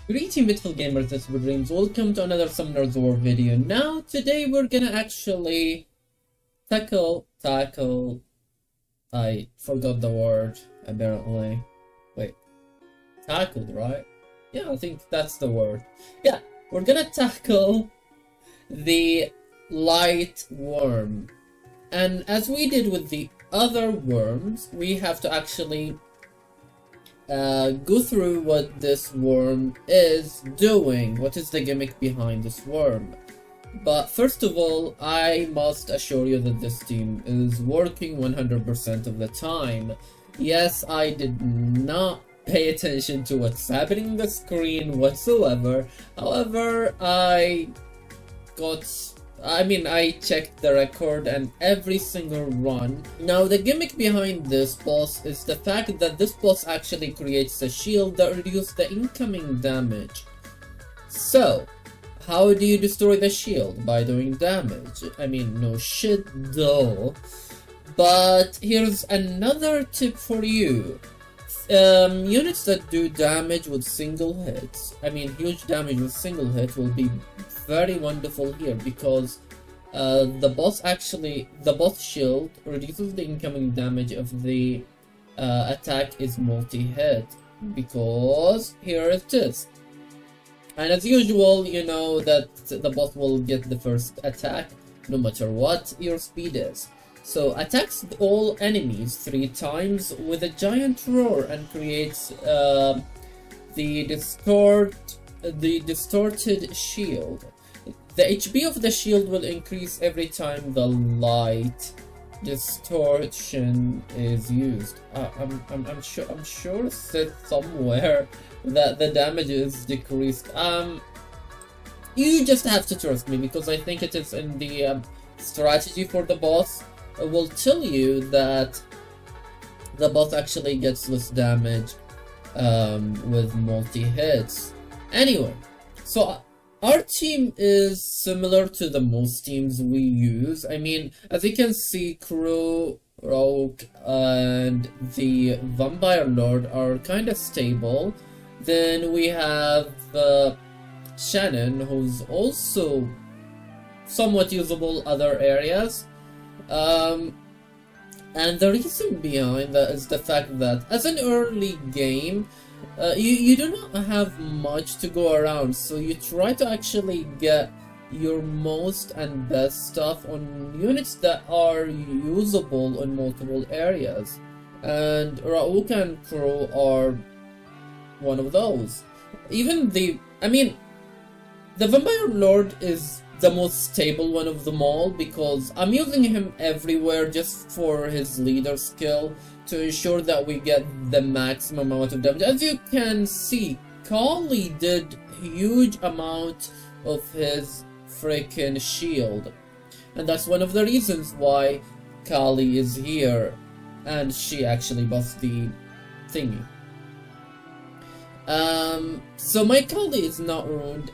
Greetings beautiful gamers, this is BoyDreamz. Welcome to another Summoner's War video. Now, today we're gonna actually tackle, I forgot the word, apparently. Wait, tackled, right? Yeah, I think that's the word. Yeah, we're gonna tackle the light worm. And as we did with the other worms, we have to actually go through what this worm is doing. What is the gimmick behind this worm? But first of all, I must assure you that this team is working 100% of the time. Yes, I did not pay attention to what's happening on the screen whatsoever. However, I checked the record and every single run. Now, the gimmick behind this boss is the fact that this boss actually creates a shield that reduces the incoming damage. So, how do you destroy the shield? By doing damage. I mean, no shit though. But here's another tip for you. Units that do damage with single hits, huge damage with single hit, will be very wonderful here because the boss shield reduces the incoming damage of the attack is multi-hit, because here it is. And as usual, you know that the boss will get the first attack no matter what your speed is. So attacks all enemies 3 times with a giant roar and creates the distorted shield. The HP of the shield will increase every time the light distortion is used. I'm sure it said somewhere that the damage is decreased. You just have to trust me because I think it is in the strategy for the boss. It will tell you that the boss actually gets less damage with multi-hits. Anyway, so our team is similar to the most teams we use. I mean, as you can see, Crow, Rogue, and the Vampire Lord are kind of stable. Then we have Shannon, who's also somewhat usable other areas. And the reason behind that is the fact that as an early game, you do not have much to go around, so you try to actually get your most and best stuff on units that are usable in multiple areas, and Rauk and Crow are one of those. Even the Vampire Lord is the most stable one of them all because I'm using him everywhere just for his leader skill to ensure that we get the maximum amount of damage. As you can see, Kali did huge amount of his freaking shield, and that's one of the reasons why Kali is here, and she actually buffed the thingy. So my Kali is not ruined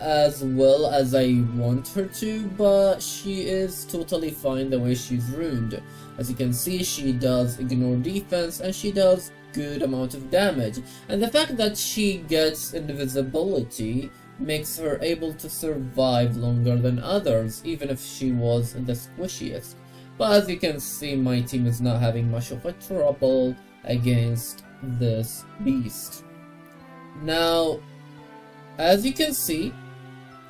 as well as I want her to, but she is totally fine the way she's ruined. As you can see, she does ignore defense and she does good amount of damage, and the fact that she gets invisibility makes her able to survive longer than others, even if she was the squishiest. But as you can see, my team is not having much of a trouble against this beast. Now, as you can see,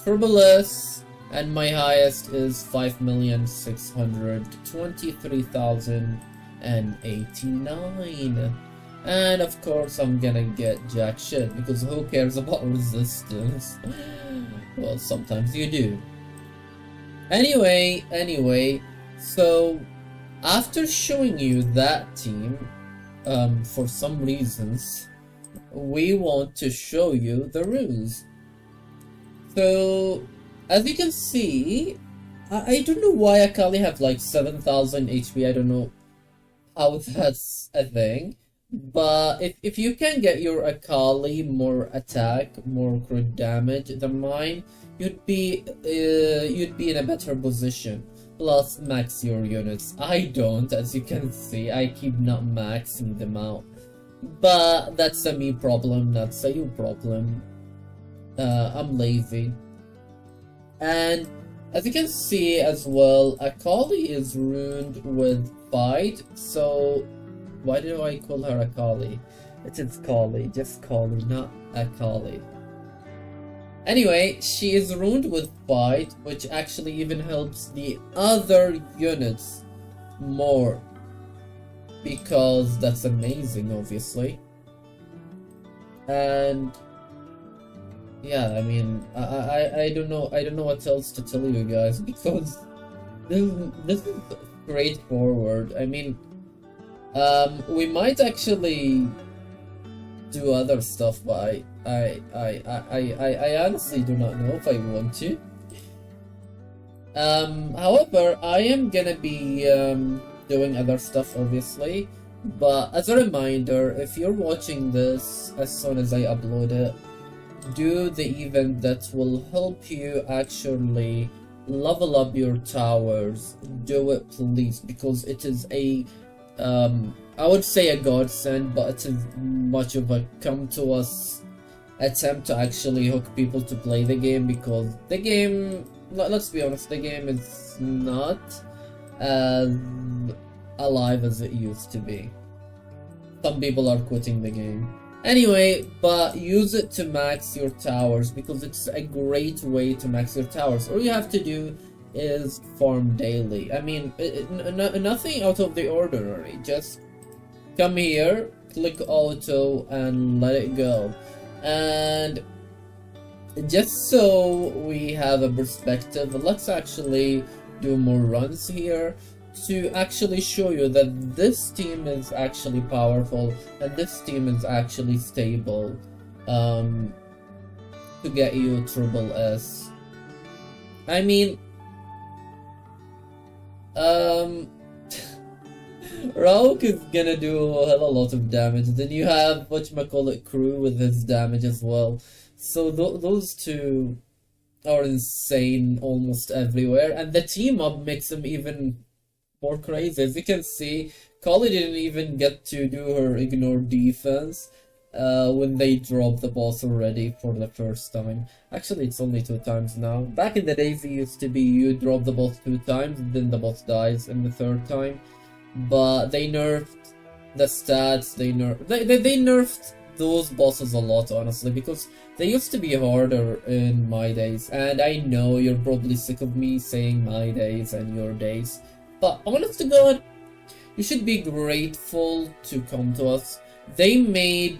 Turbolus, and my highest is 5,623,089. And of course I'm gonna get jack shit because who cares about resistance? Well, sometimes you do. Anyway, so after showing you that team, for some reasons, we want to show you the runes. So, as you can see, I don't know why Akali have like 7,000 HP, I don't know how that's a thing. But if you can get your Akali more attack, more crit damage than mine, you'd be in a better position. Plus max your units. I don't, as you can see, I keep not maxing them out. But that's a me problem, not a you problem. I'm lazy. And as you can see as well, Akali is ruined with Fight, so why do I call her Akali? It is Kali, just Kali, not Akali. Anyway, she is ruined with Fight, which actually even helps the other units more, because that's amazing, obviously. And yeah, I mean, I don't know what else to tell you guys, because this is straightforward. I mean, we might actually do other stuff, but I honestly do not know if I want to. However, I am gonna be doing other stuff, obviously. But as a reminder, if you're watching this as soon as I upload it, do the event that will help you actually level up your towers. Do it, please, because it is a I would say a godsend, but it is much of a come to us attempt to actually hook people to play the game, because the game, let's be honest, the game is not as alive as it used to be. Some people are quitting the game. Anyway, but use it to max your towers, because it's a great way to max your towers. All you have to do is farm daily. I mean, nothing out of the ordinary. Just come here, click auto, and let it go. And just so we have a perspective, let's actually do more runs here to actually show you that this team is actually powerful and this team is actually stable to get you triple S. I mean, Rauk is gonna do a hell of a lot of damage. Then you have whatchamacallit Crew with his damage as well. So those two are insane almost everywhere, and the team up makes them even more crazy. As you can see, Kali didn't even get to do her ignore defense when they dropped the boss already for the first time. Actually, it's only 2 times now. Back in the days, it used to be you drop the boss 2 times, then the boss dies in the 3rd time. But they nerfed the stats. They nerfed those bosses a lot, honestly, because they used to be harder in my days. And I know you're probably sick of me saying my days and your days, but honest to God, you should be grateful to come to us. They made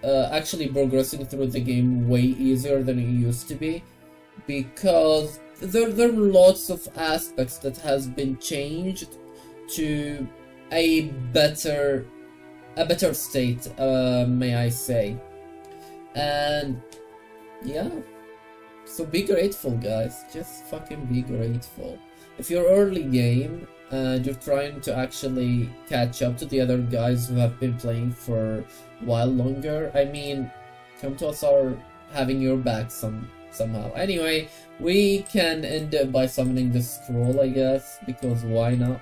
actually progressing through the game way easier than it used to be, because there are lots of aspects that has been changed to a better state, may I say. And yeah, so be grateful, guys. Just fucking be grateful. If you're early game and you're trying to actually catch up to the other guys who have been playing for a while longer, I mean, come to us or having your back somehow. Anyway, we can end it by summoning the scroll, I guess, because why not?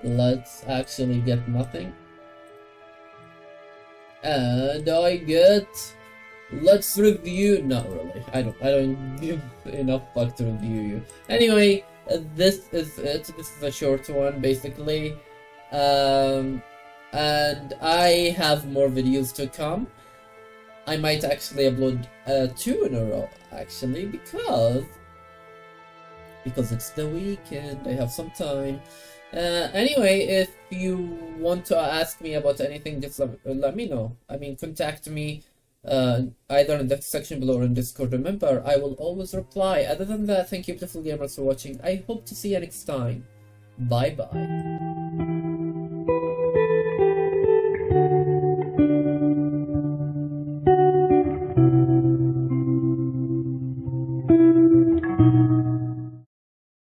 Let's actually get nothing. And I get, let's review, not really, I don't give enough fuck to review you. Anyway, this is it. This is a short one, basically. And I have more videos to come. I might actually upload 2 in a row, actually, because it's the weekend. I have some time. Anyway, if you want to ask me about anything, just let me know. I mean, contact me either in the section below or in Discord. Remember, I will always reply. Other than that, thank you beautiful gamers for watching. I hope to see you next time. Bye bye.